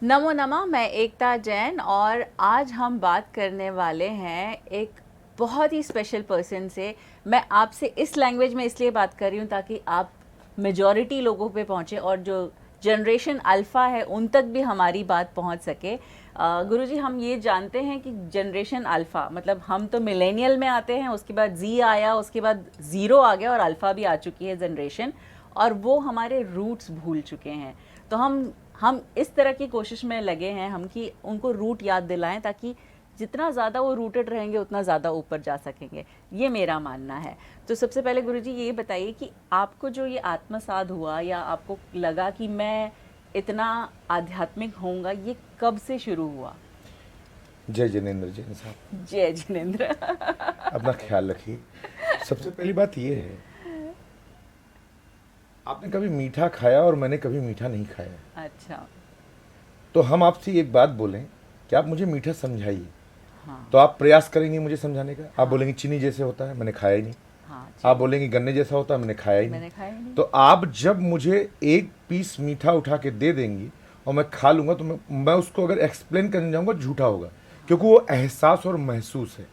नमो नमः। मैं एकता जैन और आज हम बात करने वाले हैं एक बहुत ही स्पेशल पर्सन से। मैं आपसे इस लैंग्वेज में इसलिए बात कर रही हूँ ताकि आप मेजॉरिटी लोगों पे पहुँचे और जो जनरेशन अल्फ़ा है उन तक भी हमारी बात पहुँच सके। गुरुजी, हम ये जानते हैं कि जनरेशन अल्फ़ा मतलब हम तो मिलेनियल में आते हैं, उसके बाद जी आया, उसके बाद ज़ीरो आ गया और अल्फ़ा भी आ चुकी है जनरेशन, और वो हमारे रूट्स भूल चुके हैं। तो हम इस तरह की कोशिश में लगे हैं हम कि उनको रूट याद दिलाएं ताकि जितना ज़्यादा वो रूटेड रहेंगे उतना ज़्यादा ऊपर जा सकेंगे। ये मेरा मानना है। तो सबसे पहले गुरुजी ये बताइए कि आपको जो ये आत्मसात हुआ या आपको लगा कि मैं इतना आध्यात्मिक होऊंगा, ये कब से शुरू हुआ? जय जिनेंद्र जैन साहब। जय जिनेंद्र। अपना ख्याल रखिए। सबसे पहली बात ये है, आपने कभी मीठा खाया और मैंने कभी मीठा नहीं खाया। अच्छा। तो हम आपसे एक बात बोलें कि आप मुझे मीठा समझाइए। हाँ। तो आप प्रयास करेंगे मुझे समझाने का। हाँ। आप बोलेंगे चीनी जैसे होता है, मैंने खाया ही नहीं। हाँ, आप बोलेंगे गन्ने जैसा होता है, मैंने खाया ही मैंने खाया ही नहीं। नहीं। तो आप जब मुझे एक पीस मीठा उठा के दे देंगी और मैं खा लूंगा तो मैं उसको अगर एक्सप्लेन करने जाऊंगा झूठा होगा, क्योंकि वो एहसास और महसूस है।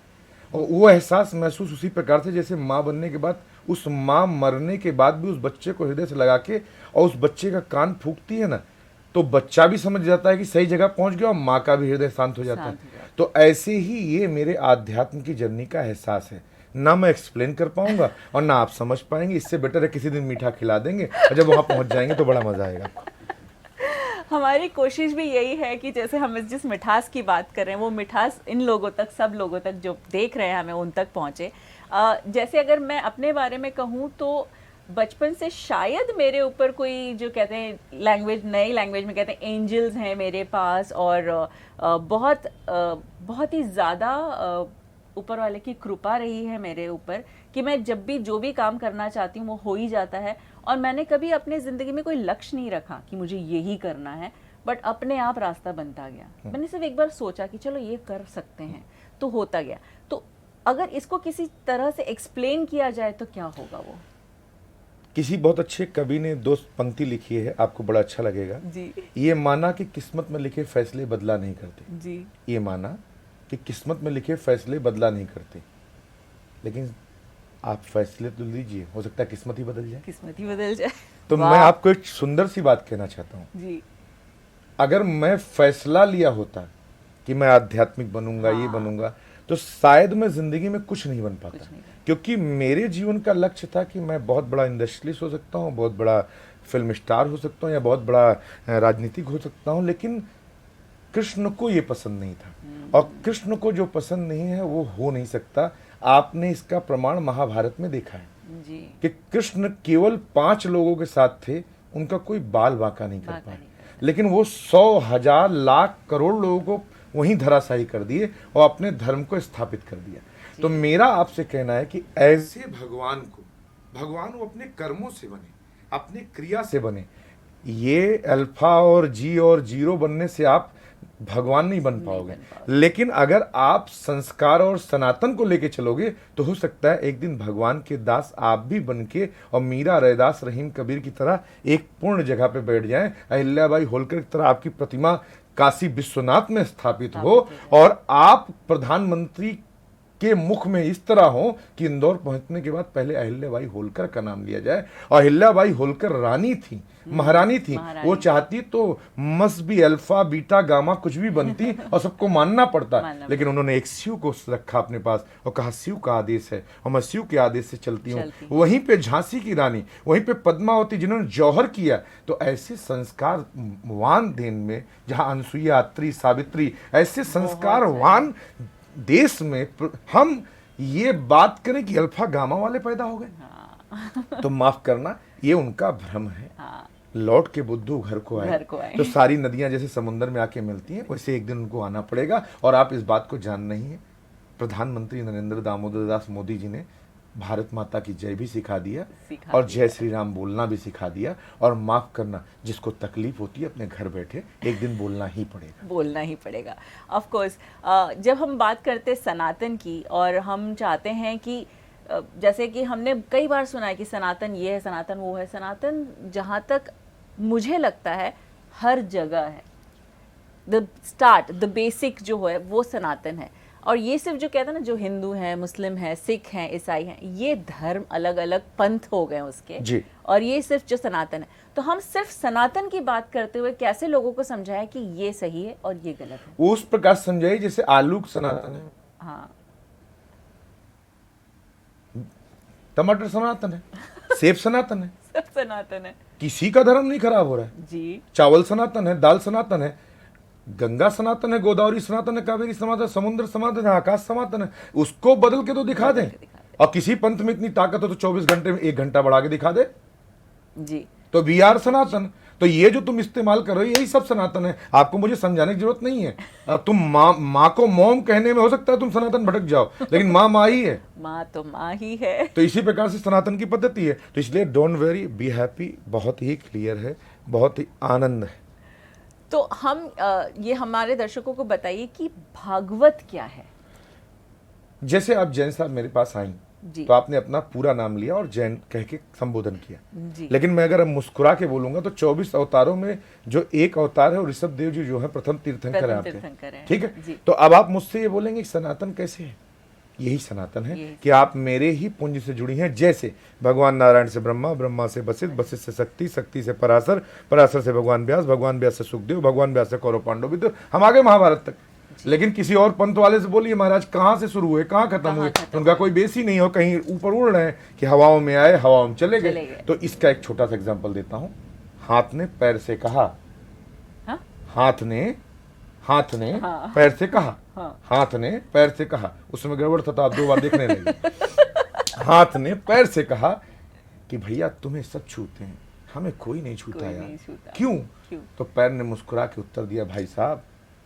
और वो एहसास महसूस उसी प्रकार से जैसे माँ बनने के बाद उस माँ मरने के बाद भी उस बच्चे को हृदय से लगा के और उस बच्चे का कान फूंकती है ना, तो बच्चा भी समझ जाता है कि सही जगह पहुंच गया और माँ का भी हृदय शांत हो जाता है। तो ऐसे ही ये मेरे आध्यात्म की जर्नी का एहसास है। ना मैं एक्सप्लेन कर पाऊंगा और ना आप समझ पाएंगे। इससे बेटर है किसी दिन मीठा खिला देंगे और जब वहां पहुंच जाएंगे तो बड़ा मजा आएगा। हमारी कोशिश भी यही है कि जैसे हम जिस मिठास की बात कर रहे हैं वो मिठास इन लोगों तक, सब लोगों तक जो देख रहे हैं हमें, उन तक पहुँचे। जैसे अगर मैं अपने बारे में कहूँ तो बचपन से शायद मेरे ऊपर कोई, जो कहते हैं लैंग्वेज, नई लैंग्वेज में कहते हैं एंजल्स हैं मेरे पास, और बहुत ही ज़्यादा ऊपर वाले की कृपा रही है मेरे ऊपर कि मैं जब भी जो भी काम करना चाहती हूँ वो हो ही जाता है। और मैंने कभी अपने ज़िंदगी में कोई लक्ष्य नहीं रखा कि मुझे यही करना है, बट अपने आप रास्ता बनता गया। मैंने सिर्फ एक बार सोचा कि चलो ये कर सकते हैं, तो होता गया। तो अगर इसको किसी तरह से एक्सप्लेन किया जाए तो क्या होगा वो? किसी बहुत अच्छे कवि ने दो पंक्ति लिखी है, आपको बड़ा अच्छा लगेगा जी। ये माना कि किस्मत में लिखे फैसले बदला नहीं करते। जी। ये माना कि किस्मत में लिखे फैसले बदला नहीं करते, लेकिन आप फैसले तो लीजिए, हो सकता है किस्मत ही बदल जाए। किस्मत ही बदल जाए। तो मैं आपको एक सुंदर सी बात कहना चाहता हूँ। जी। अगर मैं फैसला लिया होता कि मैं आध्यात्मिक बनूंगा, ये बनूंगा, तो शायद मैं जिंदगी में कुछ नहीं बन पाता। क्योंकि मेरे जीवन का लक्ष्य था कि मैं बहुत बड़ा इंडस्ट्रियलिस्ट हो सकता हूँ, बहुत बड़ा फिल्म स्टार हो सकता हूँ, या बहुत बड़ा राजनीतिक हो सकता हूँ, लेकिन कृष्ण को ये पसंद नहीं था। और कृष्ण को जो पसंद नहीं है वो हो नहीं सकता। आपने इसका प्रमाण महाभारत में देखा है जी। कि कृष्ण केवल 5 लोगों के साथ थे, उनका कोई बाल बांका नहीं कर पाया, लेकिन वो 100 1000 लाख करोड़ लोगों को वहीं धराशायी कर दिए और अपने धर्म को स्थापित कर दिया। तो मेरा आपसे कहना है कि ऐसे भगवान वो अपने कर्मों से बने, अपने क्रिया से बने। ये अल्फा और जी और जीरो बनने से आप भगवान नहीं बन पाओगे, लेकिन अगर आप संस्कार और सनातन को लेके चलोगे तो हो सकता है एक दिन भगवान के दास आप भी बन के और मीरा, रैदास, रहीम, कबीर की तरह एक पूर्ण जगह पे बैठ जाएं। अहिल्याबाई होलकर की तरह आपकी प्रतिमा काशी विश्वनाथ में स्थापित हो और आप प्रधानमंत्री के मुख में इस तरह हो कि इंदौर पहुंचने के बाद पहले अहिल्याबाई होलकर का नाम लिया जाए। और अहिल्याबाई होलकर रानी थी, महारानी थी। वो चाहती तो मस भी अल्फा बीटा गामा कुछ भी बनती और सबको मानना पड़ता, लेकिन उन्होंने एक शिव को रखा अपने पास और कहा शिव का आदेश है और मैं शिव के आदेश से चलती हूँ। वहीं पे झांसी की रानी, वहीं पे पद्मावती जिन्होंने जौहर किया। तो ऐसे संस्कारवान देन में, जहां अनसुईया, अत्रि, सावित्री, ऐसे संस्कारवान देश में हम ये बात करें कि अल्फा गामा वाले पैदा हो गए, तो माफ करना, ये उनका भ्रम है। लौट के बुद्धू घर को आए। तो सारी नदियां जैसे समुद्र में आके मिलती हैं, वैसे एक दिन उनको आना पड़ेगा। और आप इस बात को जान नहीं है, प्रधानमंत्री नरेंद्र दामोदर दास मोदी जी ने भारत माता की जय भी सिखा दिया और जय श्री राम बोलना भी सिखा दिया। और माफ करना, जिसको तकलीफ होती है अपने घर बैठे, एक दिन बोलना ही पड़ेगा। Of course. जब हम बात करते सनातन की और हम चाहते हैं कि जैसे कि हमने कई बार सुना है कि सनातन ये है, सनातन वो है। सनातन जहाँ तक मुझे लगता है हर जगह है। द स्टार्ट, द बेसिक जो है वो सनातन है। और ये सिर्फ जो कहते हैं ना, जो हिंदू हैं, मुस्लिम हैं, सिख हैं, ईसाई हैं, ये धर्म अलग अलग पंथ हो गए उसके जी। और ये सिर्फ जो सनातन है। तो हम सिर्फ सनातन की बात करते हुए कैसे लोगों को समझाएं कि ये सही है और ये गलत है? उस प्रकार समझाइए जैसे आलू सनातन है, हाँ, टमाटर सनातन है, सेब सनातन है, सब सनातन है किसी का धर्म नहीं खराब हो रहा है। जी। चावल सनातन है, दाल सनातन है, गंगा सनातन है, गोदावरी सनातन है, कावेरी सनातन है, समुद्र सनातन है, आकाश सनातन है। उसको बदल के तो दिखा दें। और किसी पंथ में इतनी ताकत हो तो 24 घंटे में 1 घंटा बढ़ा के दिखा दे जी। तो वी आर सनातन। तो ये जो तुम इस्तेमाल कर रहे हो यही सब सनातन है। आपको मुझे समझाने की जरूरत नहीं है। तुम माँ को मॉम कहने में हो सकता है तुम सनातन भटक जाओ, लेकिन माँ ही है। माँ तो माँ ही है। तो इसी प्रकार से सनातन की पद्धति है। तो इसलिए डोंट वेरी, बी हैप्पी, बहुत ही क्लियर है, बहुत ही आनंद है। तो हम ये हमारे दर्शकों को बताइए कि भागवत क्या है? जैसे आप जैन साहब मेरे पास आई जी। तो आपने अपना पूरा नाम लिया और जैन कह के संबोधन किया जी। लेकिन मैं अगर मुस्कुरा के बोलूंगा तो 24 अवतारों में जो एक अवतार है वो ऋषभ देव जी जो है प्रथम तीर्थंकर है आपके, ठीक है। तो अब आप मुझसे ये बोलेंगे सनातन कैसे है? यही सनातन है कि आप मेरे ही पुंज से जुड़ी हैं। जैसे भगवान नारायण से ब्रह्मा, ब्रह्मा से वशिष्ठ, वशिष्ठ से शक्ति, शक्ति से पराशर, पराशर से भगवान व्यास, भगवान व्यास से सुखदेव, भगवान व्यास से कौरव पांडव विदुर, हम आगे महाभारत तक। लेकिन किसी और पंथ वाले से बोलिए महाराज कहाँ से शुरू हुए, कहाँ खत्म हुए, उनका कोई बेस ही नहीं हो, कहीं ऊपर उड़ रहे हैं कि हवाओं में आए हवाओं में चले गए। तो इसका एक छोटा सा एग्जाम्पल देता हूँ। हाथ ने पैर से कहा, हाथ ने पैर से कहा, हाथ ने पैर से कहा, उसमें गड़बड़ था तो आप 2 बार देखने लगे। हाथ ने पैर से कहा कि भैया तुम्हें सब छूते हैं, हमें कोई नहीं छूता यार, क्यों? तो पैर ने मुस्कुरा के उत्तर दिया, भाई साहब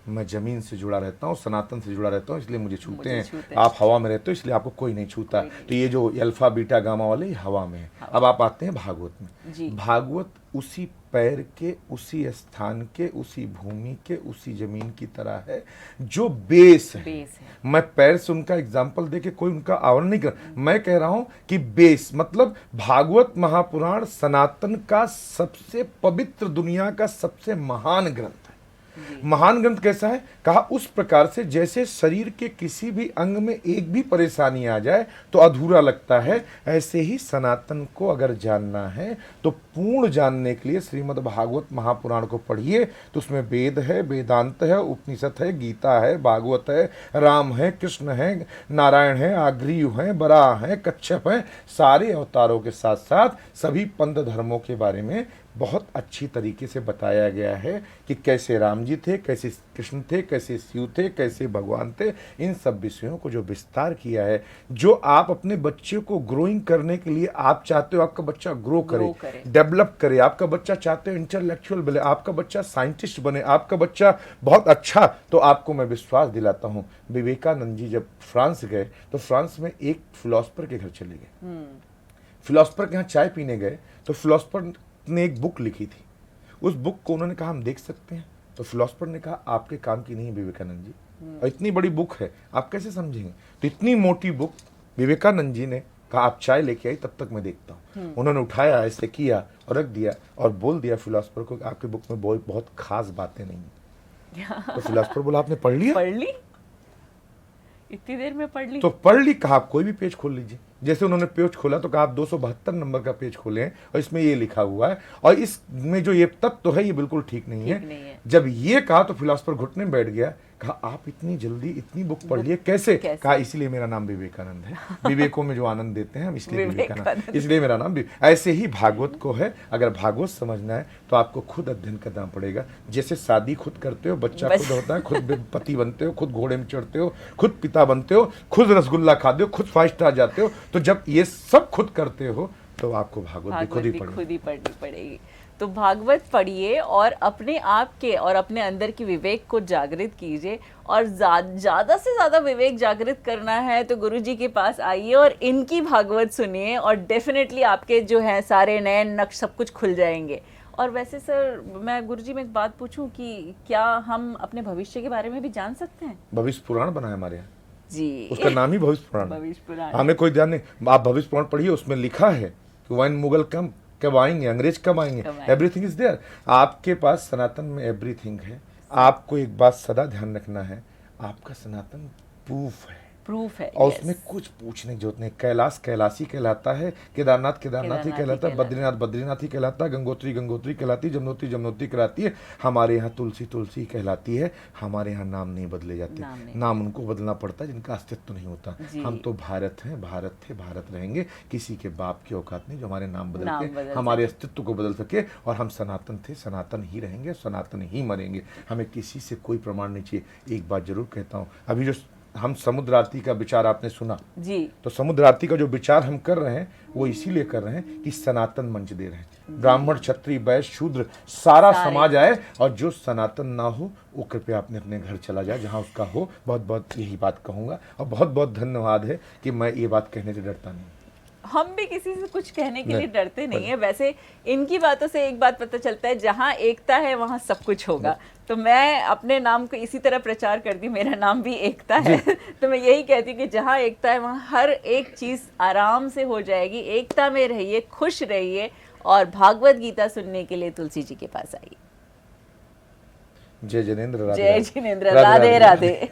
मैं जमीन से जुड़ा रहता हूँ, सनातन से जुड़ा रहता हूँ, इसलिए मुझे छूते हैं। आप हवा में रहते हो इसलिए आपको कोई नहीं छूता। तो ये जो अल्फा बीटा गामा वाले हवा में है। अब आप आते हैं भागवत में। भागवत उसी पैर के, उसी स्थान के, उसी भूमि के, उसी जमीन की तरह है जो बेस है। मैं पैर से उनका एग्जाम्पल देके कोई उनका आवरण नहीं कर, मैं कह रहा हूं कि बेस मतलब भागवत महापुराण सनातन का सबसे पवित्र, दुनिया का सबसे महान ग्रंथ है। महान ग्रंथ कैसा है? कहा उस प्रकार से जैसे शरीर के किसी भी अंग में एक भी परेशानी आ जाए तो अधूरा लगता है, ऐसे ही सनातन को अगर जानना है तो पूर्ण जानने के लिए श्रीमद् भागवत महापुराण को पढ़िए। तो उसमें वेद है, वेदांत है, उपनिषद है, गीता है, भागवत है, राम है, कृष्ण है, नारायण है, आग्रीव है, बराह है, कच्छप है, सारे अवतारों के साथ साथ सभी पंथ धर्मों के बारे में बहुत अच्छी तरीके से बताया गया है कि कैसे राम जी थे, कैसे कृष्ण थे, कैसे शिव थे, कैसे भगवान थे। इन सब विषयों को जो विस्तार किया है, जो आप अपने बच्चे को ग्रोइंग करने के लिए आप चाहते हो आपका बच्चा ग्रो करे, डेवलप करे, आपका बच्चा चाहते हो इंटेलेक्चुअल बने, आपका बच्चा साइंटिस्ट बने, आपका बच्चा बहुत अच्छा, तो आपको मैं विश्वास दिलाता हूँ विवेकानंद जी जब फ्रांस गए तो फ्रांस में एक फिलोसफर के घर चले गए। फिलोसफर के यहाँ चाय पीने गए तो फिलोसफर ने एक बुक लिखी थी। उस बुक को उन्होंने कहा हम देख सकते हैं, तो फिलोसफर ने कहा आपके काम की नहीं है विवेकानंद जी, और इतनी बड़ी बुक है आप कैसे समझेंगे? तो इतनी मोटी बुक विवेकानंद जी ने कहा आप चाय लेके आई तब तक मैं देखता हूँ। उन्होंने उठाया, ऐसे किया और रख दिया और बोल दिया फिलोसफर को आपकी बुक में बहुत खास बातें नहीं है। तो फिलोसफर बोला आपने पढ़ लिया? पढ़ ली, इतनी देर में पढ़ ली? तो पढ़ ली। कहा आप कोई भी पेज खोल लीजिए। जैसे उन्होंने पेज खोला तो कहा आप 272 नंबर का पेज खोले हैं और इसमें ये लिखा हुआ है और इसमें जो ये तत्व तो है ये बिल्कुल ठीक नहीं है। जब ये कहा तो फिलोसफर घुटने में बैठ गया। कहा आप इतनी जल्दी इतनी बुक पढ़ लिए कैसे? कहा इसलिए मेरा नाम विवेकानंद है, विवेकों में जो आनंद देते हैं हम इसलिए विवेकानंद, इसलिए मेरा नाम ऐसे ही भागवत को है। अगर भागवत समझना है तो आपको खुद अध्ययन करना पड़ेगा। जैसे शादी खुद करते हो, बच्चा खुद होता है, खुद पति बनते हो, खुद घोड़े में चढ़ते हो, खुद पिता बनते हो, खुद रसगुल्ला खाते हो, खुद 5 स्टार जाते हो, तो जब ये सब खुद करते हो तो आपको भागवत भी खुद ही पढ़नी पड़ेगी। तो भागवत पढ़िए और अपने आप के और अपने अंदर की विवेक को जागृत कीजिए। और ज़्यादा से ज़्यादा विवेक जागृत करना है तो गुरुजी के पास आइए और इनकी भागवत सुनिए और डेफिनेटली आपके जो है सारे नए नक्श सब कुछ खुल जाएंगे। और वैसे सर मैं गुरुजी में एक बात पूछूं कि क्या हम अपने भविष्य के बारे में भी जान सकते हैं? भविष्य पुराण बना है हमारे यहाँ जी, उसका नाम ही भविष्य पुराण। हमें कोई ध्यान नहीं। आप भविष्य पुराण पढ़िए, उसमें लिखा है कि वाइन मुगल कब आएंगे, अंग्रेज कब आएंगे, एवरीथिंग इज देयर। आपके पास सनातन में एवरीथिंग है। आपको एक बात सदा ध्यान रखना है, आपका सनातन प्रूफ है प्रूफ है। और yes. उसमें कुछ पूछने की जरूरत नहीं। कैलाश कैलाशी कहलाता है, केदारनाथ केदारनाथ ही केदारनाथ ही कहलाता है, कहलाता बद्रीनाथ बद्रीनाथ ही कहलाता है, गंगोत्री गंगोत्री कहलाती है, जमुनोत्री जमुनोत्री कहलाती है। हमारे यहाँ तुलसी तुलसी कहलाती है। हमारे यहाँ नाम नहीं बदले जाते, नाम उनको बदलना पड़ता है जिनका अस्तित्व नहीं होता। हम तो भारत हैं, भारत थे, भारत रहेंगे। किसी के बाप की औकात नहीं जो हमारे नाम बदल के हमारे अस्तित्व को बदल सके। और हम सनातन थे, सनातन ही रहेंगे, सनातन ही मरेंगे। हमें किसी से कोई प्रमाण नहीं चाहिए। एक बात जरूर कहता हूँ, अभी जो हम समुद्र आरती का विचार आपने सुना जी, तो समुद्र आरती का जो विचार हम कर रहे हैं वो इसीलिए कर रहे हैं कि सनातन मंच दे रहे हैं। ब्राह्मण क्षत्रिय वैश्य शूद्र सारा समाज आए और जो सनातन ना हो वो कृपया अपने अपने घर चला जाए जहां उसका हो। बहुत बहुत यही बात कहूंगा और बहुत बहुत धन्यवाद है कि मैं ये बात कहने से डरता नहीं। हम भी किसी से कुछ कहने के लिए डरते नहीं है। वैसे इनकी बातों से एक बात पता चलता है, जहाँ एकता है वहाँ सब कुछ होगा। तो मैं अपने नाम को इसी तरह प्रचार कर दी, मेरा नाम भी एकता है। तो मैं यही कहती हूँ कि जहाँ एकता है वहाँ हर एक चीज़ आराम से हो जाएगी। एकता में रहिए, खुश रहिए और भागवत गीता सुनने के लिए तुलसी जी के पास आइए। जय जिनेंद्र, जय जिनेंद्र, राधे राधे।